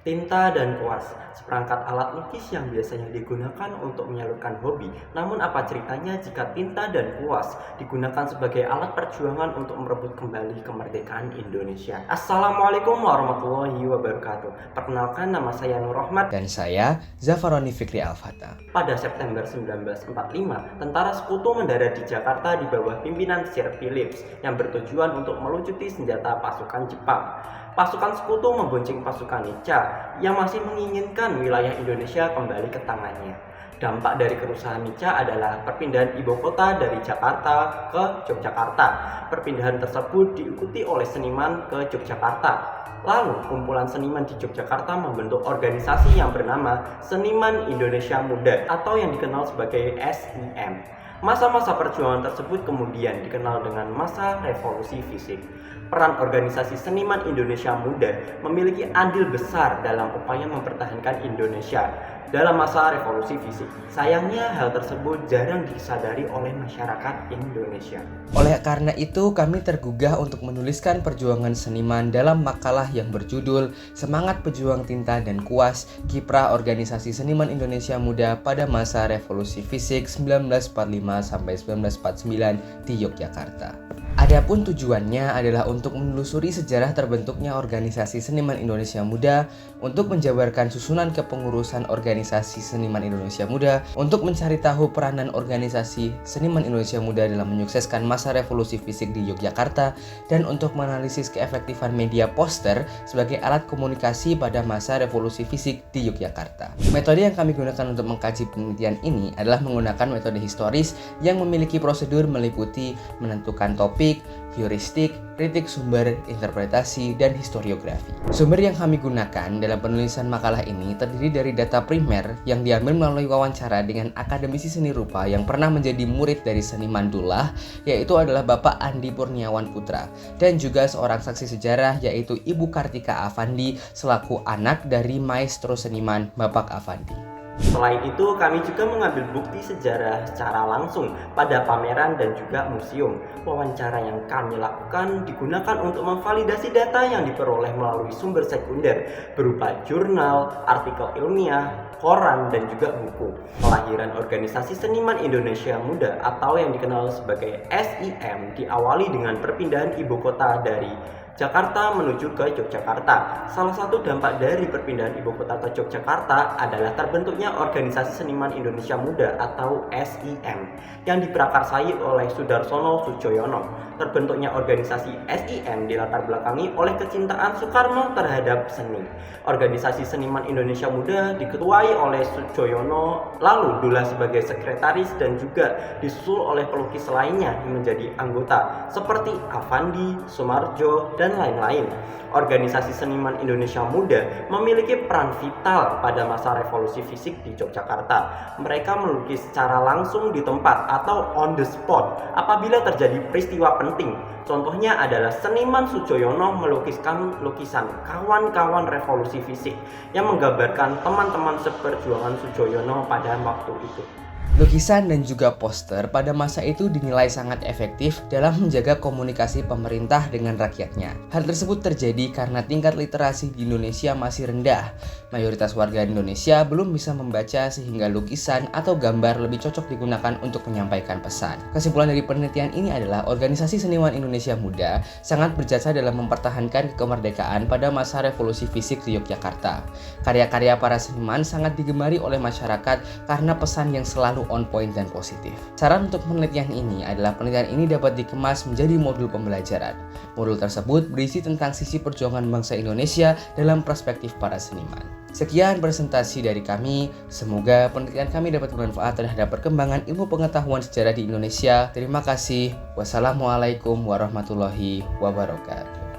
Tinta dan kuas, seperangkat alat lukis yang biasanya digunakan untuk menyalurkan hobi. Namun apa ceritanya jika tinta dan kuas digunakan sebagai alat perjuangan untuk merebut kembali kemerdekaan Indonesia? Assalamualaikum warahmatullahi wabarakatuh. Perkenalkan, nama saya Nur Rahmat. Dan saya, Zafaroni Fikri Al-Fatah. Pada September 1945, tentara sekutu mendarat di Jakarta di bawah pimpinan Sir Philips yang bertujuan untuk melucuti senjata pasukan Jepang. Pasukan sekutu membonceng pasukan Nica yang masih menginginkan wilayah Indonesia kembali ke tangannya. Dampak dari kerusuhan Nica adalah perpindahan ibu kota dari Jakarta ke Yogyakarta. Perpindahan tersebut diikuti oleh seniman ke Yogyakarta. Lalu, kumpulan seniman di Yogyakarta membentuk organisasi yang bernama Seniman Indonesia Muda atau yang dikenal sebagai SIM. Masa-masa perjuangan tersebut kemudian dikenal dengan masa revolusi fisik. Peran organisasi Seniman Indonesia Muda memiliki andil besar dalam upaya mempertahankan Indonesia dalam masa revolusi fisik. Sayangnya hal tersebut jarang disadari oleh masyarakat Indonesia. Oleh karena itu, kami tergugah untuk menuliskan perjuangan seniman dalam makalah yang berjudul Semangat Pejuang Tinta dan Kuas, Kiprah Organisasi Seniman Indonesia Muda pada Masa Revolusi Fisik 1945-1949 di Yogyakarta. Adapun tujuannya adalah untuk menelusuri sejarah terbentuknya organisasi Seniman Indonesia Muda, untuk menjabarkan susunan kepengurusan organisasi Seniman Indonesia Muda, untuk mencari tahu peranan organisasi Seniman Indonesia Muda dalam menyukseskan masa revolusi fisik di Yogyakarta, dan untuk menganalisis keefektifan media poster sebagai alat komunikasi pada masa revolusi fisik di Yogyakarta. Metode yang kami gunakan untuk mengkaji penelitian ini adalah menggunakan metode historis yang memiliki prosedur meliputi menentukan topik, heuristik, kritik sumber, interpretasi, dan historiografi. Sumber yang kami gunakan dalam penulisan makalah ini terdiri dari data primer yang diambil melalui wawancara dengan akademisi seni rupa yang pernah menjadi murid dari seniman Dullah, yaitu adalah Bapak Andi Purniawan Putra, dan juga seorang saksi sejarah yaitu Ibu Kartika Afandi selaku anak dari maestro seniman Bapak Afandi. Selain itu, kami juga mengambil bukti sejarah secara langsung pada pameran dan juga museum. Wawancara yang kami lakukan digunakan untuk memvalidasi data yang diperoleh melalui sumber sekunder berupa jurnal, artikel ilmiah, koran, dan juga buku. Kelahiran Organisasi Seniman Indonesia Muda atau yang dikenal sebagai SIM diawali dengan perpindahan ibu kota dari Jakarta menuju ke Yogyakarta. Salah satu dampak dari perpindahan ibu kota ke Yogyakarta adalah terbentuknya Organisasi Seniman Indonesia Muda atau SIM yang diprakarsai oleh Sudarsono Soedjojono. Terbentuknya organisasi SIM dilatar belakangi oleh kecintaan Soekarno terhadap seni. Organisasi Seniman Indonesia Muda diketuai oleh Soedjojono, lalu Dullah sebagai sekretaris dan juga disusul oleh pelukis lainnya yang menjadi anggota seperti Afandi, Sumarjo, dan lain-lain. Organisasi Seniman Indonesia Muda memiliki peran vital pada masa revolusi fisik di Yogyakarta. Mereka melukis secara langsung di tempat atau on the spot apabila terjadi peristiwa penting. Contohnya adalah seniman Soedjojono melukiskan lukisan kawan-kawan revolusi fisik yang menggambarkan teman-teman seperjuangan Soedjojono pada waktu itu. Lukisan dan juga poster pada masa itu dinilai sangat efektif dalam menjaga komunikasi pemerintah dengan rakyatnya. Hal tersebut terjadi karena tingkat literasi di Indonesia masih rendah. Mayoritas warga Indonesia belum bisa membaca sehingga lukisan atau gambar lebih cocok digunakan untuk menyampaikan pesan. Kesimpulan dari penelitian ini adalah Organisasi Seniman Indonesia Muda sangat berjasa dalam mempertahankan kemerdekaan pada masa revolusi fisik di Yogyakarta. Karya-karya para seniman sangat digemari oleh masyarakat karena pesan yang selalu on point dan positif. Saran untuk penelitian ini adalah penelitian ini dapat dikemas menjadi modul pembelajaran. Modul tersebut berisi tentang sisi perjuangan bangsa Indonesia dalam perspektif para seniman. Sekian presentasi dari kami. Semoga penelitian kami dapat bermanfaat terhadap perkembangan ilmu pengetahuan sejarah di Indonesia. Terima kasih. Wassalamualaikum warahmatullahi wabarakatuh.